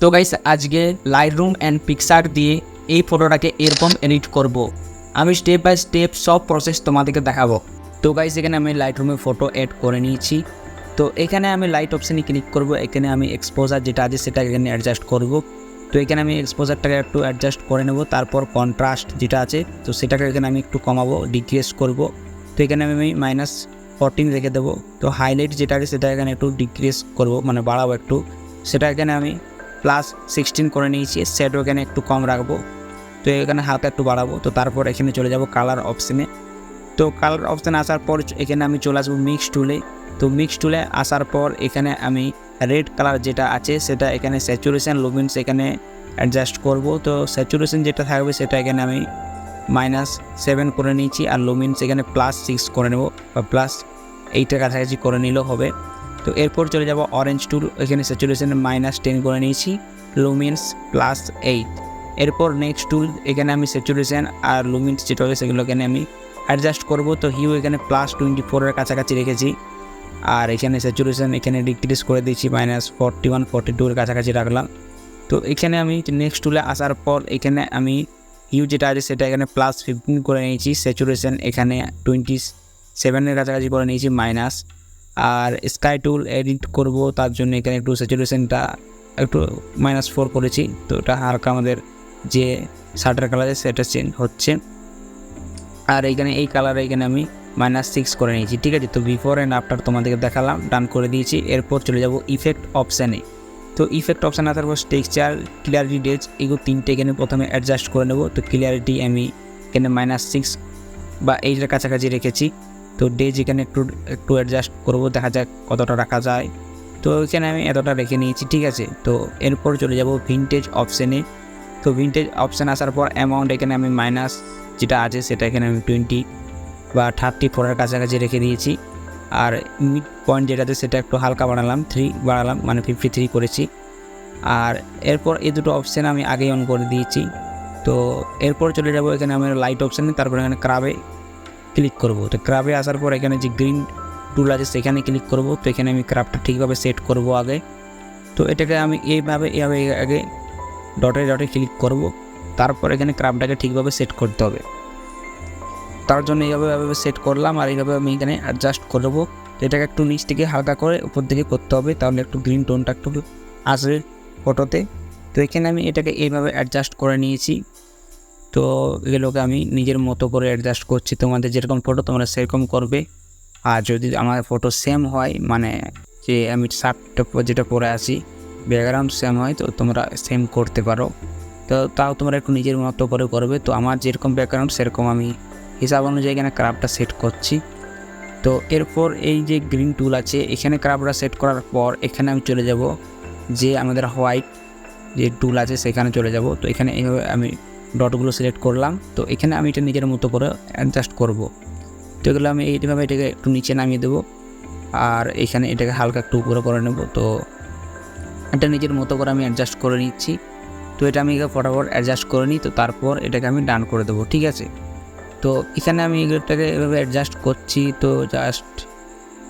তো গাইস আজকে Lightroom and PicsArt দিয়ে এই ফটোটাকে এরকম এডিট করব। আমি স্টেপ বাই স্টেপ সব প্রসেস তোমাদেরকে দেখাবো। তো গাইস এখানে আমি লাইটরুমে ফটো অ্যাড করে নিয়েছি। তো এখানে আমি লাইট অপশানে ক্লিক করব। এখানে আমি এক্সপোজার যেটা আছে সেটা এখানে অ্যাডজাস্ট করব। তো এখানে আমি এক্সপোজারটাকে একটু অ্যাডজাস্ট করে নেব। তারপর কন্ট্রাস্ট যেটা আছে তো সেটাকে এখানে আমি একটু কমাবো, ডিক্রিজ করব। তো এখানে আমি -14 রেখে দেবো। তো হাইলাইট যেটা আছে সেটা এখানে একটু ডিক্রিজ করব, মানে বাড়াবো একটু। সেটা এখানে আমি +16 করে নিয়েছি। শ্যাডো এখানে একটু কম রাখবো। তো এখানে হালকা একটু বাড়াবো। তো তারপর এখানে চলে যাব কালার অপশানে। তো কালার অপশানে আসার পর এখানে আমি চলে আসবো মিক্স টুলে। তো মিক্স টুলে আসার পর এখানে আমি রেড কালার যেটা আছে সেটা এখানে স্যাচুরেশন লুমিনস এখানে অ্যাডজাস্ট করব। তো স্যাচুরেশন যেটা থাকবে সেটা এখানে আমি -7 করে নিয়েছি, আর লুমিনস এখানে +6 করে নেব, বা +8 এর কাছাকাছি করে নিলেও হবে। তো এরপর চলে যাব অরেঞ্জ টুল। এখানে স্যাচুরেশন -10 করে নিয়েছি, লুমিনস +8। এরপর নেক্সট টুল এখানে আমি স্যাচুরেশন আর লুমিনস যেটা হবে সেগুলো এখানে আমি অ্যাডজাস্ট করব। তো হিউ এখানে +24 এর কাছাকাছি রেখেছি, আর এখানে স্যাচুরেশন এখানে ডিক্রিজ করে দিয়েছি -41 42 এর কাছাকাছি রাখলাম। তো এখানে আমি নেক্সট টুলে আসার পর এখানে আমি হিউ যেটা আছে সেটা এখানে +15 করে নিয়েছি, স্যাচুরেশন এখানে 27 এর কাছাকাছি করে নিয়েছি মাইনাস। আর স্কাই টুল এডিট করব, তার জন্য এখানে একটু স্যাচুরেশনটা একটু -4 করেছি। তো এটা হালকা আমাদের যে শার্টের কালার আছে সেটা চেঞ্জ হচ্ছে। আর এইখানে এই কালারে এখানে আমি -6 করে নিয়েছি, ঠিক আছে। তো বিফোর অ্যান্ড আফটার তোমাদেরকে দেখালাম, ডান করে দিয়েছি। এরপর চলে যাব ইফেক্ট অপশানে। তো ইফেক্ট অপশানে আসার পর টেক্সচার, ক্লিয়ারিটি, ডেজ এগুলো তিনটে এখানে প্রথমে অ্যাডজাস্ট করে নেব। তো ক্লিয়ারিটি আমি এখানে -6 বা 8 এর কাছাকাছি রেখেছি। তো ডেজ এখানে একটু অ্যাডজাস্ট করব, দেখা যাক কতটা রাখা যায়। তো এখানে আমি এতটা রেখে নিয়েছি, ঠিক আছে। তো এরপর চলে যাব ভিনটেজ অপশানে। তো ভিনটেজ অপশান আসার পর অ্যামাউন্ট এখানে আমি মাইনাস যেটা আছে সেটা এখানে আমি 20 বা 34 এর কাছাকাছি রেখে দিয়েছি। আর মিড পয়েন্ট যেটা আছে সেটা একটু হালকা বাড়ালাম, 3 বাড়ালাম, মানে 53 করেছি। আর এরপর এই দুটো অপশান আমি আগেই অন করে দিয়েছি। তো এরপর চলে যাব এখানে আমার লাইট অপশানে, তারপর এখানে ক্রাবে ক্লিক করব। তো ক্রাবে আসার পর এখানে যে গ্রিন টুল আছে সেখানে ক্লিক করব। তো এখানে আমি ক্রাবটা ঠিকভাবে সেট করব আগে। তো এটাকে আমি এইভাবে আগে ডটে ক্লিক করব। তারপর এখানে ক্রাবটাকে ঠিকভাবে সেট করতে হবে। তার জন্য এইভাবে সেট করলাম, আর এইভাবে আমি এখানে অ্যাডজাস্ট করবো। তো এটাকে একটু নিচ থেকে হালকা করে উপর দিকে করতে হবে, তাহলে একটু গ্রিন টোনটা একটু আসবে ফটোতে। তো এখানে আমি এটাকে এইভাবে অ্যাডজাস্ট করে নিয়েছি। তো এগুলোকে আমি নিজের মতো করে অ্যাডজাস্ট করছি। তোমাদের যেরকম ফটো তোমরা সেরকম করবে। আর যদি আমার ফটো সেম হয়, মানে যে আমি শার্টটা যেটা পরে আছি ব্যাকগ্রাউন্ড সেম হয়, তো তোমরা সেম করতে পারো। তো তাও তোমরা একটু নিজের মতো করে করবে। তো আমার যেরকম ব্যাকগ্রাউন্ড সেরকম আমি হিসাব অনুযায়ী এখানে ক্রাবটা সেট করছি। তো এরপর এই যে গ্রিন টুল আছে এখানে ক্রাবটা সেট করার পর এখানে আমি চলে যাব যে আমাদের হোয়াইট যে টুল আছে সেখানে চলে যাব। তো এখানে এইভাবে আমি ডটগুলো সিলেক্ট করলাম। তো এখানে আমি এটা নিজের মতো করে অ্যাডজাস্ট করব। তো এগুলো আমি এইভাবে এটাকে একটু নিচে নামিয়ে দেবো, আর এখানে এটাকে হালকা একটু উপরে করে নেব। তো এটা নিজের মতো করে আমি অ্যাডজাস্ট করে নিচ্ছি। তো এটা আমি ফটাফট অ্যাডজাস্ট করে নিই। তো তারপর এটাকে আমি ডান করে দেবো, ঠিক আছে। তো এখানে আমি এগুলোটাকে এভাবে অ্যাডজাস্ট করছি। তো জাস্ট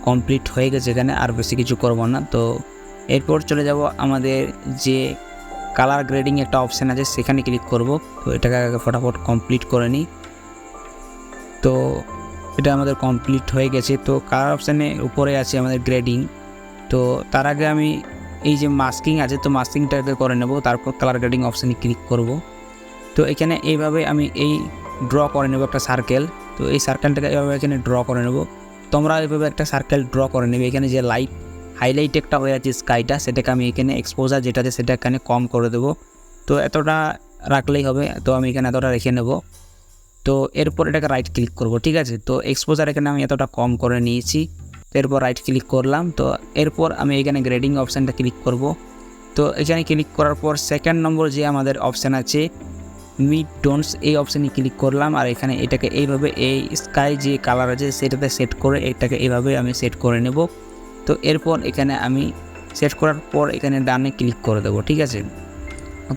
কমপ্লিট হয়ে গেছে, এখানে আর বেশি কিছু করব না। তো এরপর চলে যাব আমাদের যে কালার গ্রেডিং একটা অপশান আছে সেখানে ক্লিক করব। তো এটাকে আগে ফটাফট কমপ্লিট করে নিই। তো এটা আমাদের কমপ্লিট হয়ে গেছে। তো কালার অপশানে উপরে আছে আমাদের গ্রেডিং। তো তার আগে আমি এই যে মাস্কিং আছে, তো মাস্কিংটাকে করে নেব। তারপর কালার গ্রেডিং অপশানে ক্লিক করব। তো এখানে এইভাবে আমি এই ড্র করে নেব একটা সার্কেল। তো এই সার্কেলটাকে এইভাবে এখানে ড্র করে নেব। তোমরা এইভাবে একটা সার্কেল ড্র করে নেবে। এখানে যে হাইলাইট একটা হয়ে আছে স্কাইটা, সেটাকে আমি এখানে এক্সপোজার যেটা আছে সেটা এখানে কম করে দেবো। তো এতটা রাখলেই হবে। তো আমি এখানে এতটা রেখে নেব। তো এরপর এটাকে রাইট ক্লিক করব, ঠিক আছে। তো এক্সপোজার এখানে আমি এতটা কম করে নিয়েছি। তো এরপর রাইট ক্লিক করলাম। তো এরপর আমি এখানে গ্রেডিং অপশানটা ক্লিক করব। তো এখানে ক্লিক করার পর সেকেন্ড নম্বর যে আমাদের অপশান আছে মিড টোনস, এই অপশানে ক্লিক করলাম। আর এখানে এটাকে এইভাবে এই স্কাই যে কালার আছে সেটাতে সেট করে এটাকে এইভাবে আমি সেট করে নেব। তো এরপর এখানে আমি সেট করার পর এখানে ডানে ক্লিক করে দেবো, ঠিক আছে।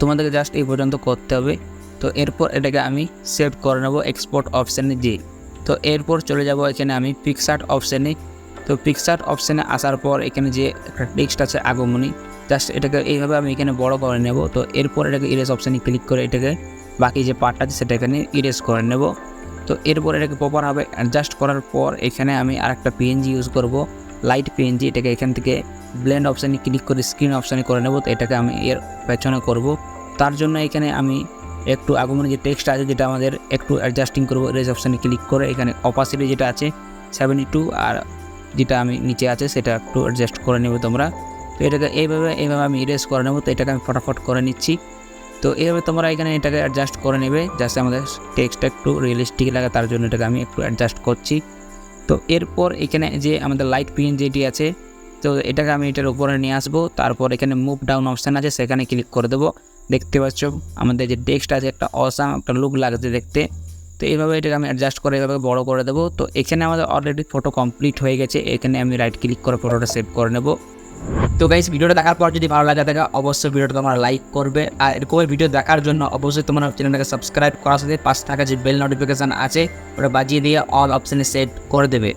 তোমাদেরকে জাস্ট এই পর্যন্ত করতে হবে। তো এরপর এটাকে আমি সেভ করে নেব এক্সপোর্ট অপশানে দিয়ে। তো এরপর চলে যাব এখানে আমি পিক্সার্ট অপশানে। তো পিক্সার্ট অপশানে আসার পর এখানে যে একটা টেক্সট আছে আগমনী, জাস্ট এটাকে এইভাবে আমি এখানে বড় করে নেব। তো এরপর এটাকে ইরেজ অপশানে ক্লিক করে এটাকে বাকি যে পার্টটা আছে সেটা এখানে ইরেজ করে নেব। তো এরপর এটাকে প্রপারভাবে অ্যাডজাস্ট করার পর এখানে আমি আরেকটা পিএনজি ইউজ করব, লাইট পিএনজি। এটাকে এখান থেকে ব্লেন্ড অপশানে ক্লিক করে স্ক্রিন অপশানে করে নেব। তো এটাকে আমি এর পেছনে করব। তার জন্য এখানে আমি একটু আগমনে যে টেক্সট আছে যেটা আমাদের একটু অ্যাডজাস্টিং করব, ইরেজ অপশানে ক্লিক করে এখানে অপাসিটি যেটা আছে 72 আর যেটা আমি নিচে আছে সেটা একটু অ্যাডজাস্ট করে নেব তোমরা। তো এটাকে এইভাবে আমি ইরেজ করে নেব। তো এটাকে আমি ফটাফট করে নিচ্ছি। তো এইভাবে তোমরা এখানে এটাকে অ্যাডজাস্ট করে নেবে, জাস্ট আমাদের টেক্সটটা একটু রিয়েলিস্টিক লাগে তার জন্য এটাকে আমি একটু অ্যাডজাস্ট করছি। তো এরপর এখানে যে আমাদের লাইট পিএন যেটি আছে, তো এটাকে আমি এটার উপরে নিয়ে আসবো। তারপর এখানে মুভ ডাউন অপশান আছে, সেখানে ক্লিক করে দেবো। দেখতে পাচ্ছ আমাদের যে টেক্সট আছে একটা অসাম একটা লুক লাগছে দেখতে। তো এইভাবে এটাকে আমি অ্যাডজাস্ট করে এভাবে বড় করে দেবো। তো এখানে আমাদের অলরেডি ফটো কমপ্লিট হয়ে গেছে। এখানে আমি রাইট ক্লিক করে ফটোটা সেভ করে নেব। তো গাইস, ভিডিওটা দেখার পর যদি ভালো লাগে থাকে অবশ্যই ভিডিওটা তোমরা লাইক করবে। আর এরকম ভিডিও দেখার জন্য অবশ্যই তোমরা চ্যানেলটাকে সাবস্ক্রাইব করার সাথে পাশে থাকা যে বেল নোটিফিকেশান আছে ওটা বাজিয়ে দিয়ে অল অপশানে সেট করে দেবে।